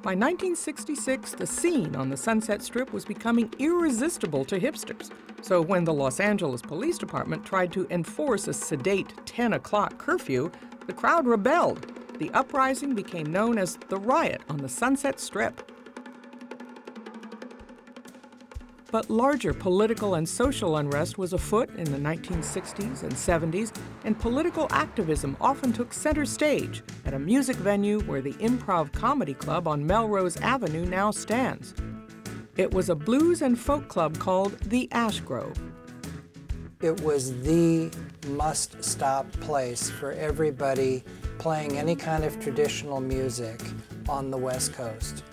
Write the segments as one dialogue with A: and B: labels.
A: By 1966, the scene on the Sunset Strip was becoming irresistible to hipsters. So when the Los Angeles Police Department tried to enforce a sedate 10 o'clock curfew, the crowd rebelled. The uprising became known as the Riot on the Sunset Strip. But larger political and social unrest was afoot in the 1960s and 70s, and political activism often took center stage at a music venue where the Improv Comedy Club on Melrose Avenue now stands. It was a blues and folk club called the Ash Grove.
B: It was the must-stop place for everybody playing any kind of traditional music on the West Coast.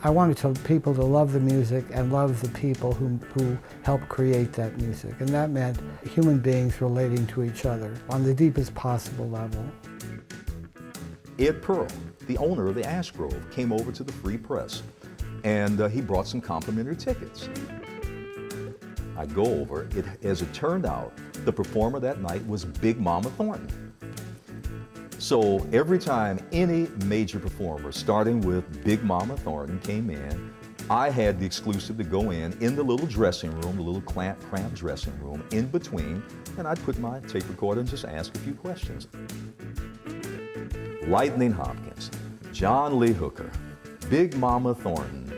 C: I wanted people to love the music and love the people who helped create that music. And that meant human beings relating to each other on the deepest possible level.
D: Ed Pearl, the owner of the Ash Grove, came over to the Free Press, and he brought some complimentary tickets. I go over, as it turned out, the performer that night was Big Mama Thornton. So every time any major performer, starting with Big Mama Thornton, came in, I had the exclusive to go in the little dressing room, the little cramped dressing room in between, and I'd put my tape recorder and just ask a few questions. Lightning Hopkins, John Lee Hooker, Big Mama Thornton,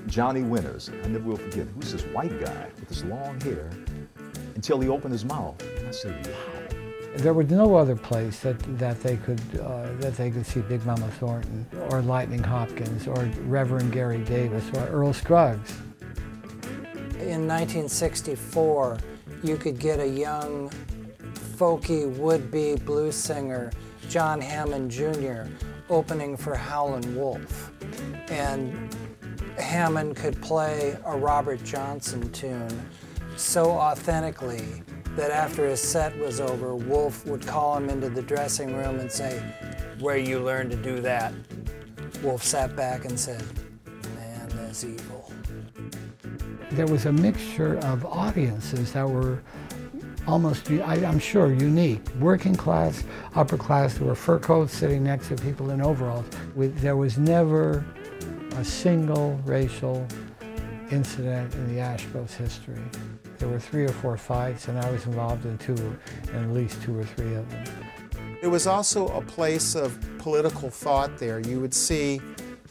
D: Johnny Winters. I never will forget, who's this white guy with this long hair? Until he opened his mouth, and I said, wow.
C: There was no other place that they could see Big Mama Thornton or Lightning Hopkins or Reverend Gary Davis or Earl Scruggs.
B: In 1964, you could get a young, folky, would-be blues singer, John Hammond Jr., opening for Howlin' Wolf. And Hammond could play a Robert Johnson tune so authentically that after his set was over, Wolf would call him into the dressing room and say, "Where you learned to do that?" Wolf sat back and said, "Man, that's evil."
C: There was a mixture of audiences that were almost, I'm sure, unique. Working class, upper class, there were fur coats sitting next to people in overalls. There was never a single racial incident in the Ash Grove's history. There were 3 or 4 fights, and I was involved in at least 2 or 3 of them.
E: It was also a place of political thought there. You would see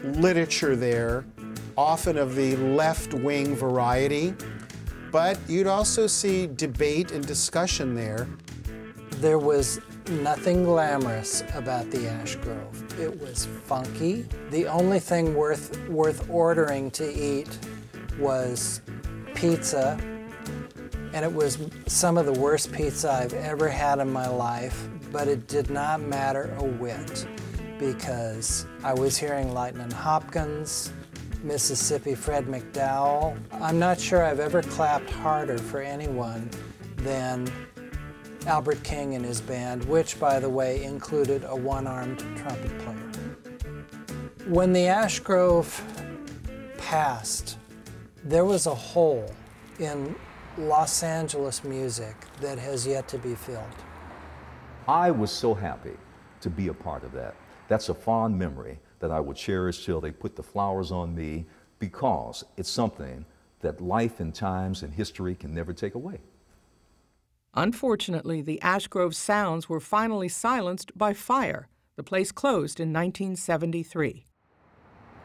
E: literature there, often of the left-wing variety, but you'd also see debate and discussion there.
B: There was nothing glamorous about the Ash Grove. It was funky. The only thing worth ordering to eat was pizza, and it was some of the worst pizza I've ever had in my life, but it did not matter a whit because I was hearing Lightning Hopkins, Mississippi Fred McDowell. I'm not sure I've ever clapped harder for anyone than Albert King and his band, which, by the way, included a one-armed trumpet player. When the Ash Grove passed, there was a hole in Los Angeles music that has yet to be filled.
D: I was so happy to be a part of that. That's a fond memory that I will cherish till they put the flowers on me, because it's something that life and times and history can never take away.
A: Unfortunately, the Ash Grove sounds were finally silenced by fire. The place closed in 1973.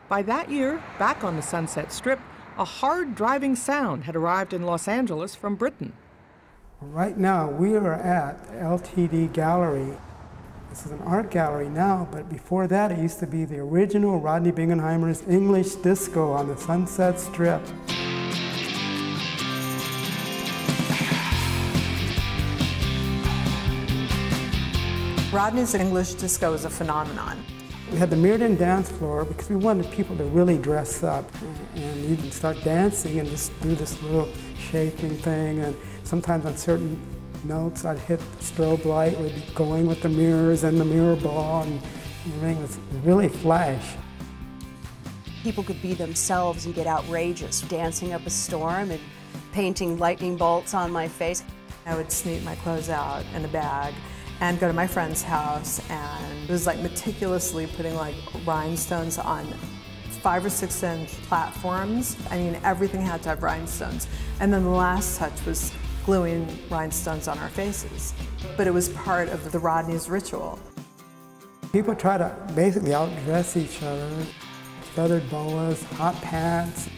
A: By that year, back on the Sunset Strip, a hard-driving sound had arrived in Los Angeles from Britain.
F: Right now, we are at LTD Gallery. This is an art gallery now, but before that, it used to be the original Rodney Bingenheimer's English Disco on the Sunset Strip.
G: Rodney's English Disco is a phenomenon.
F: We had the mirrored-in dance floor because we wanted people to really dress up, and you can start dancing and just do this little shaking thing, and sometimes on certain notes I'd hit the strobe light, we'd be going with the mirrors and the mirror ball, and everything was really flash.
H: People could be themselves and get outrageous, dancing up a storm and painting lightning bolts on my face.
G: I would sneak my clothes out in a bag and go to my friend's house, and it was like meticulously putting like rhinestones on 5 or 6 inch platforms. I mean, everything had to have rhinestones. And then the last touch was gluing rhinestones on our faces. But it was part of the Rodney's ritual.
F: People try to basically outdress each other. Feathered boas, hot pants.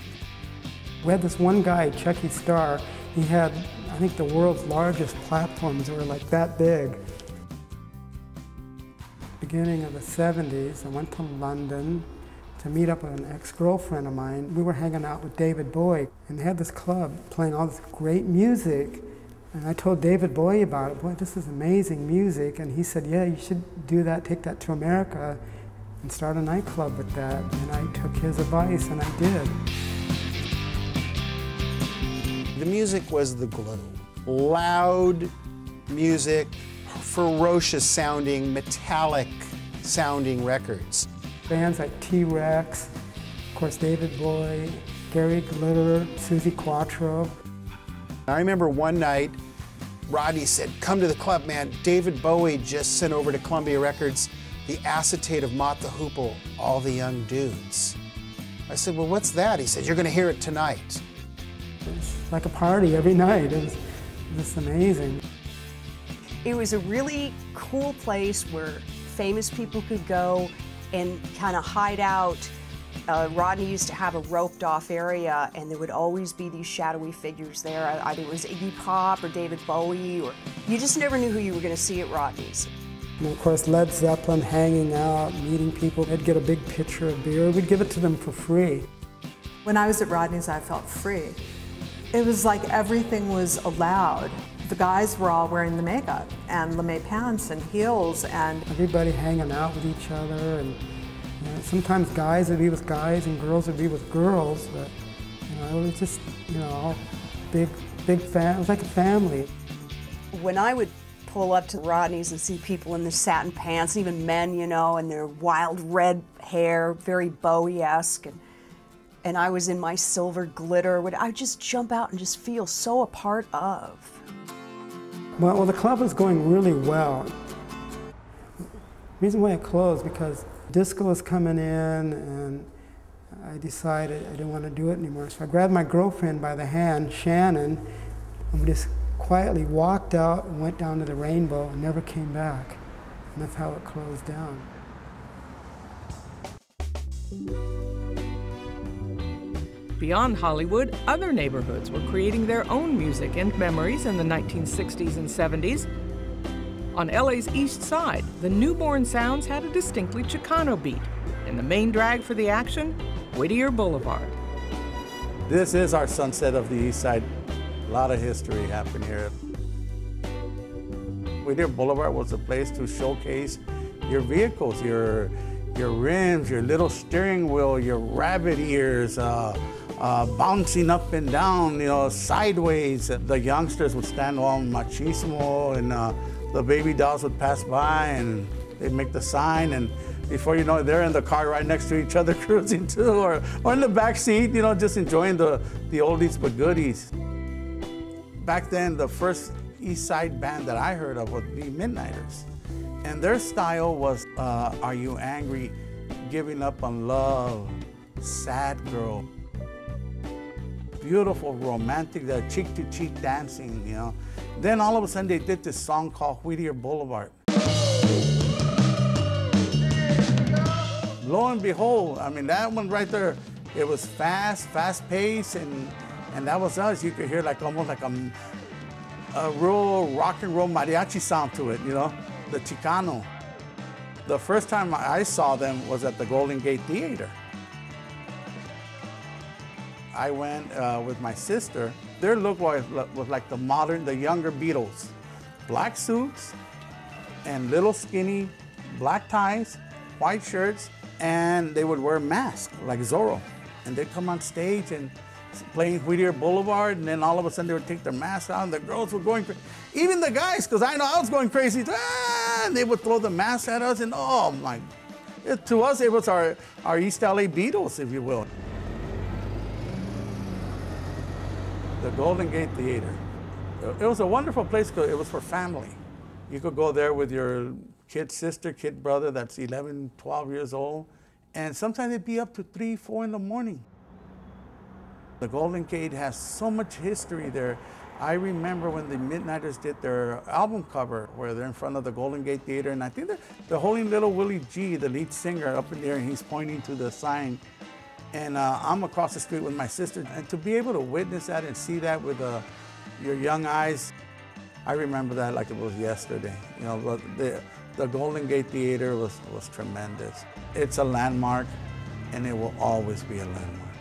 F: We had this one guy, Chucky Starr, he had, I think, the world's largest platforms that were like that big. Beginning of the 70s, I went to London to meet up with an ex-girlfriend of mine. We were hanging out with David Bowie, and they had this club playing all this great music. And I told David Bowie about it. Boy, this is amazing music. And he said, yeah, you should do that, take that to America and start a nightclub with that. And I took his advice, and I did.
E: The music was the glue. Loud music, ferocious sounding, metallic sounding records.
F: Bands like T-Rex, of course David Bowie, Gary Glitter, Suzi Quatro.
E: I remember one night, Rodney said, come to the club, man. David Bowie just sent over to Columbia Records the acetate of Mott the Hoople, All the Young Dudes. I said, well, what's that? He said, you're gonna hear it tonight.
F: It's like a party every night. It was just amazing.
H: It was a really cool place where famous people could go and kind of hide out. Rodney used to have a roped off area, and there would always be these shadowy figures there. Either it was Iggy Pop or David Bowie, or you just never knew who you were going to see at Rodney's.
F: And of course, Led Zeppelin, hanging out, meeting people. They'd get a big pitcher of beer. We'd give it to them for free.
G: When I was at Rodney's, I felt free. It was like everything was allowed. The guys were all wearing the makeup and lame pants and heels, and
F: everybody hanging out with each other. And sometimes guys would be with guys and girls would be with girls. But it was just all big family. It was like a family.
H: When I would pull up to Rodney's and see people in their satin pants, even men, and their wild red hair, very Bowie-esque, and I was in my silver glitter, I'd just jump out and just feel so a part of.
F: Well, the club was going really well. The reason why it closed, because disco was coming in, and I decided I didn't want to do it anymore. So I grabbed my girlfriend by the hand, Shannon, and we just quietly walked out and went down to the Rainbow and never came back. And that's how it closed down.
A: Beyond Hollywood, other neighborhoods were creating their own music and memories in the 1960s and 70s. On LA's East Side, the newborn sounds had a distinctly Chicano beat, and the main drag for the action, Whittier Boulevard.
I: This is our Sunset of the East Side. A lot of history happened here. Whittier Boulevard was a place to showcase your vehicles, your rims, your little steering wheel, your rabbit ears, bouncing up and down, sideways. The youngsters would stand on machismo, and the baby dolls would pass by, and they'd make the sign, and before you know it, they're in the car right next to each other cruising too, or in the back seat, just enjoying the oldies but goodies. Back then, the first East Side band that I heard of would be Midnighters. And their style was, Are You Angry? Giving Up on Love, Sad Girl. Beautiful, romantic, cheek-to-cheek dancing, Then all of a sudden they did this song called Whittier Boulevard. Lo and behold, that one right there, it was fast-paced, and that was us. You could hear almost like a real rock and roll mariachi sound to it, the Chicano. The first time I saw them was at the Golden Gate Theater. I went with my sister. Their look was like the younger Beatles. Black suits and little skinny black ties, white shirts, and they would wear masks like Zorro. And they'd come on stage and playing Whittier Boulevard, and then all of a sudden they would take their masks out, and the girls were going crazy. Even the guys, because I know I was going crazy, and they would throw the masks at us, and to us it was our East LA Beatles, if you will. The Golden Gate Theater. It was a wonderful place because it was for family. You could go there with your kid sister, kid brother that's 11, 12 years old, and sometimes it'd be up to 3, 4 in the morning. The Golden Gate has so much history there. I remember when the Midnighters did their album cover where they're in front of the Golden Gate Theater, and I think they're holding little Willie G, the lead singer, up in there, and he's pointing to the sign. And I'm across the street with my sister, and to be able to witness that and see that with your young eyes, I remember that like it was yesterday. You know, the Golden Gate Theater was tremendous. It's a landmark, and it will always be a landmark.